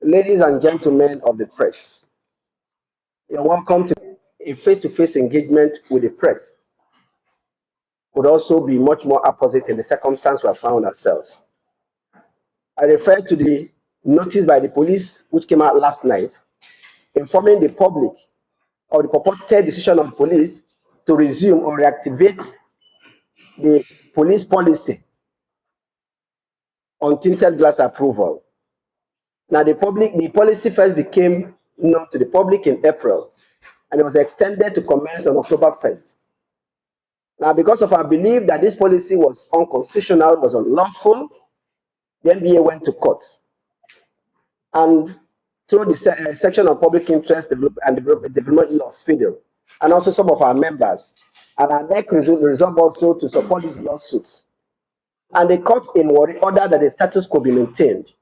Ladies and gentlemen of the press, you're welcome to a face-to-face engagement with the press. Would also be much more opposite in the circumstance we have found ourselves. I refer to the notice by the police which came out last night, informing the public of the purported decision of the police to resume or reactivate the police policy on tinted glass approval. Now, the policy first became known to the public in April, and it was extended to commence on October 1st. Now, because of our belief that this policy was unconstitutional, was unlawful, the NBA went to court. And through the section of public interest and development law, SPIDL, and also some of our members, and our NEC resolved also to support these lawsuits. And the court in order that the status quo be maintained.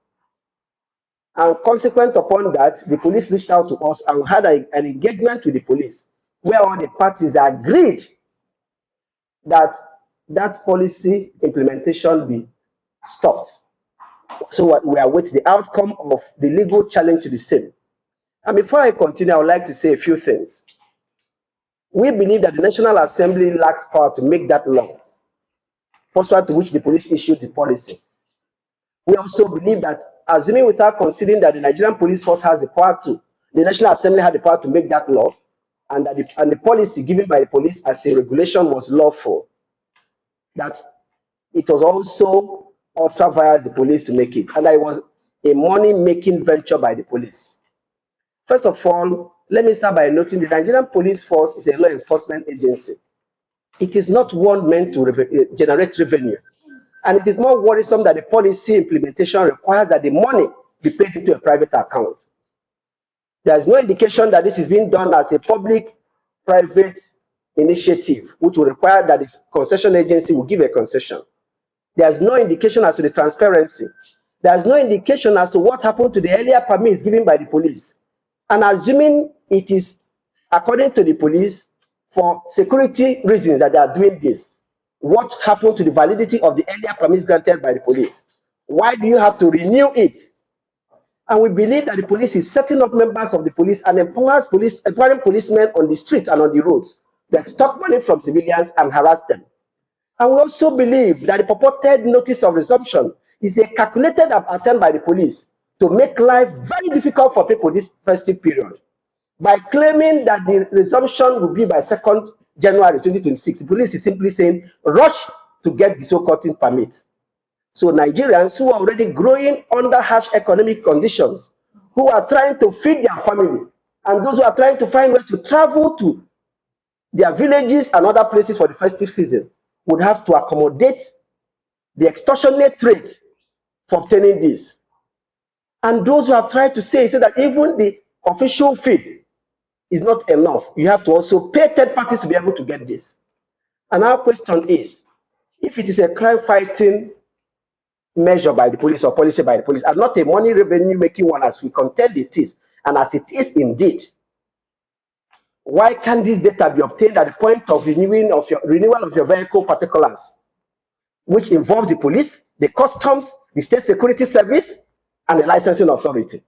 And consequent upon that, the police reached out to us and we had an engagement with the police where all the parties agreed that that policy implementation be stopped. So we await the outcome of the legal challenge to the same. And before I continue, I would like to say a few things. We believe that the National Assembly lacks power to make that law, pursuant to which the police issued the policy. We also believe that, assuming without considering that the Nigerian police force has the power to, the National Assembly had the power to make that law, and that the policy given by the police as a regulation was lawful, that it was also ultra via the police to make it, and that it was a money-making venture by the police. First of all, let me start by noting the Nigerian police force is a law enforcement agency. It is not one meant to generate revenue. And it is more worrisome that the policy implementation requires that the money be paid into a private account. There is no indication that this is being done as a public-private initiative, which will require that the concession agency will give a concession. There is no indication as to the transparency. There is no indication as to what happened to the earlier permits given by the police. And assuming it is, according to the police, for security reasons that they are doing this, what happened to the validity of the earlier permits granted by the police? Why do you have to renew it? And we believe that the police is setting up members of the police and empowering policemen on the street and on the roads to extort money from civilians and harass them. And we also believe that the purported notice of resumption is a calculated attempt by the police to make life very difficult for people this festive period. By claiming that the resumption will be by 2nd January 2026, the police is simply saying, rush to get the so-called permit. So Nigerians who are already growing under harsh economic conditions, who are trying to feed their family, and those who are trying to find ways to travel to their villages and other places for the festive season, would have to accommodate the extortionate rate for obtaining this. And those who have tried to say that even the official fee is not enough. You have to also pay third parties to be able to get this. And our question is, if it is a crime-fighting measure by the police or policy by the police, and not a money revenue-making one as we contend it is, and as it is indeed, why can't this data be obtained at the point of renewal of your vehicle particulars, which involves the police, the customs, the state security service, and the licensing authority?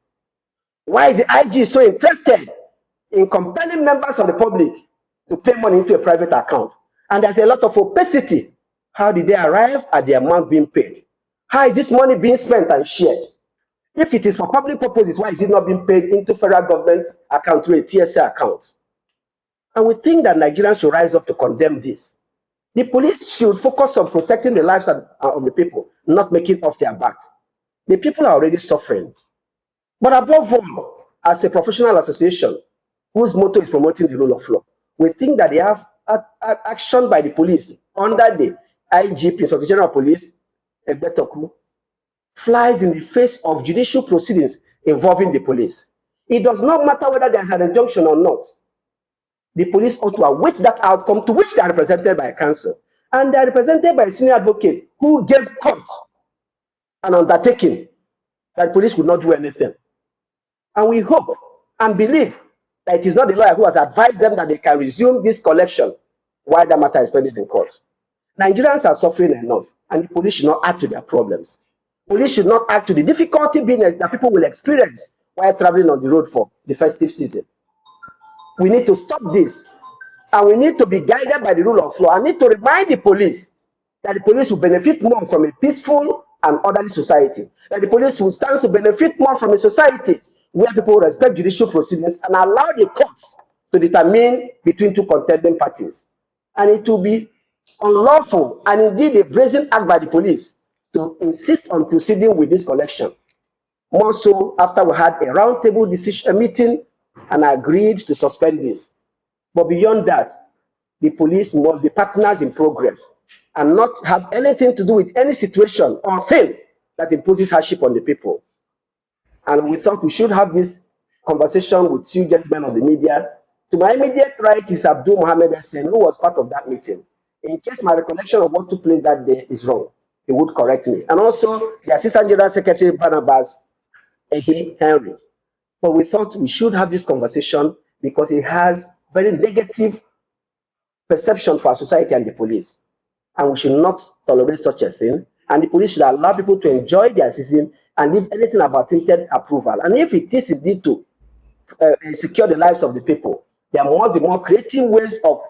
Why is the IG so interested in compelling members of the public to pay money into a private account? And there's a lot of opacity. How did they arrive at the amount being paid? How is this money being spent and shared? If it is for public purposes, why is it not being paid into federal government account through a TSA account? And we think that Nigerians should rise up to condemn this. The police should focus on protecting the lives of the people, not making off their back. The people are already suffering. But above all, as a professional association whose motto is promoting the rule of law, we think that they have action by the police under the IGP, Inspector General of Police, Egbetokun, flies in the face of judicial proceedings involving the police. It does not matter whether there's an injunction or not. The police ought to await that outcome, to which they are represented by a counsel. And they are represented by a senior advocate who gave court an undertaking that the police would not do anything. And we hope and believe that it is not the lawyer who has advised them that they can resume this collection while the matter is pending in court. Nigerians are suffering enough, and the police should not add to their problems. Police should not add to the difficulty that people will experience while traveling on the road for the festive season. We need to stop this, and we need to be guided by the rule of law. I need to remind the police that the police will benefit more from a peaceful and orderly society, that the police will stand to benefit more from a society where people respect judicial proceedings and allow the courts to determine between two contending parties. And it will be unlawful and indeed a brazen act by the police to insist on proceeding with this collection. More so after we had a roundtable decision meeting and agreed to suspend this. But beyond that, the police must be partners in progress and not have anything to do with any situation or thing that imposes hardship on the people. And we thought we should have this conversation with you gentlemen of the media. To my immediate right is Abdul Mohammed Hussein, who was part of that meeting. In case my recollection of what took place that day is wrong, he would correct me. And also the Assistant General Secretary Barnabas Henry. But we thought we should have this conversation because it has very negative perception for our society and the police. And we should not tolerate such a thing. And the police should allow people to enjoy their season and leave anything about tinted approval. And if it is indeed to secure the lives of the people, there must be more creative ways of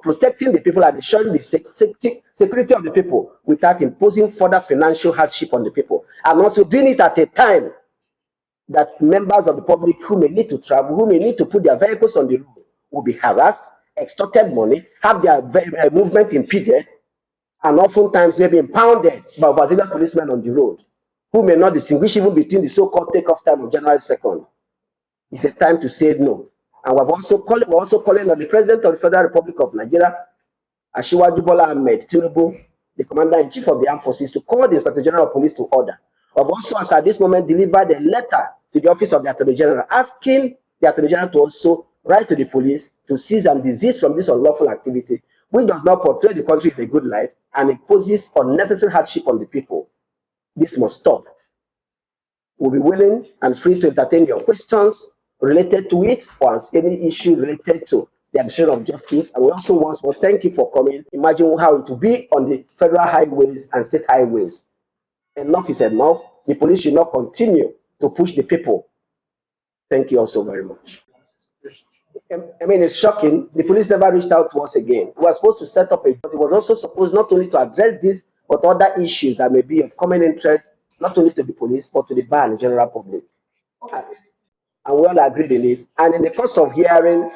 protecting the people and ensuring the security of the people without imposing further financial hardship on the people. And also doing it at a time that members of the public who may need to travel, who may need to put their vehicles on the road, will be harassed, extorted money, have their movement impeded, and oftentimes maybe impounded by overzealous policemen on the road, who may not distinguish even between the so-called takeoff time of January 2nd. It's a time to say no. And we're also calling on the President of the Federal Republic of Nigeria, Asiwaju Bola Ahmed Tinubu, the Commander-in-Chief of the Armed Forces, to call the Inspector General of Police to order. We've also, as at this moment, delivered a letter to the Office of the Attorney General, asking the Attorney General to also write to the police to cease and desist from this unlawful activity, which does not portray the country in a good light and imposes unnecessary hardship on the people. This must stop. We'll be willing and free to entertain your questions related to it or any issue related to the administration of justice. And we also once more thank you for coming. Imagine how it will be on the federal highways and state highways. Enough is enough. The police should not continue to push the people. Thank you also very much. I mean, it's shocking. The police never reached out to us again. We were supposed to set up it was also supposed not only to address this, but other issues that may be of common interest, not only to the police, but to the bar and the general public. And we all agreed in it. And in the course of hearing,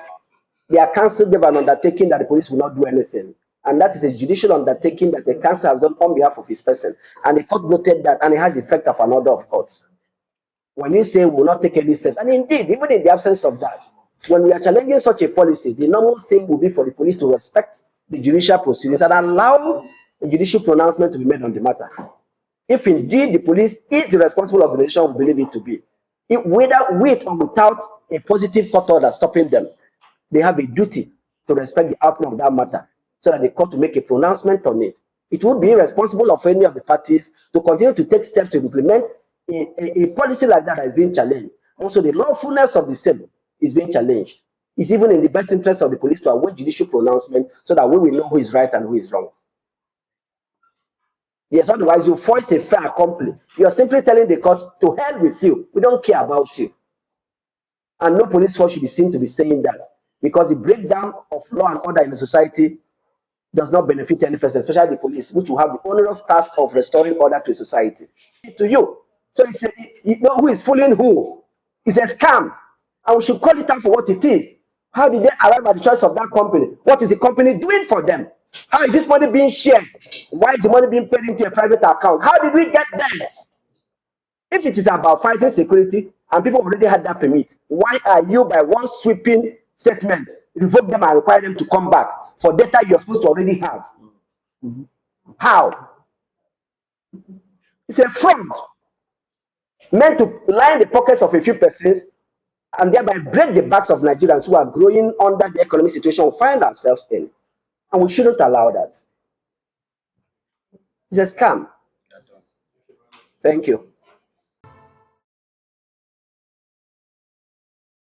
their counsel gave an undertaking that the police will not do anything. And that is a judicial undertaking that the counsel has done on behalf of his person. And the court noted that, and it has the effect of an order of court. When you say we will not take any steps, and indeed, even in the absence of that, when we are challenging such a policy, the normal thing will be for the police to respect the judicial proceedings and allow a judicial pronouncement to be made on the matter. If indeed the police is the responsible organization we believe it to be, whether with or without a positive court order stopping them, they have a duty to respect the outcome of that matter so that the court will make a pronouncement on it. It would be irresponsible of any of the parties to continue to take steps to implement a policy like that is being challenged. Also, the lawfulness of the same is being challenged. It's even in the best interest of the police to await judicial pronouncement so that we will know who is right and who is wrong. Yes, otherwise you force a fait accompli. You're simply telling the court, to hell with you. We don't care about you. And no police force should be seen to be saying that, because the breakdown of law and order in the society does not benefit any person, especially the police, which will have the onerous task of restoring order to society. To you. So it's you know who is fooling who. It's a scam. And we should call it out for what it is. How did they arrive at the choice of that company? What is the company doing for them? How is this money being shared? Why is the money being paid into a private account? How did we get there? If it is about fighting security and people already had that permit, why are you, by one sweeping statement, revoke them and require them to come back for data you're supposed to already have? How? It's a fraud meant to line the pockets of a few persons and thereby break the backs of Nigerians who are growing under the economic situation we find ourselves in. And we shouldn't allow that. It's a scam. Thank you.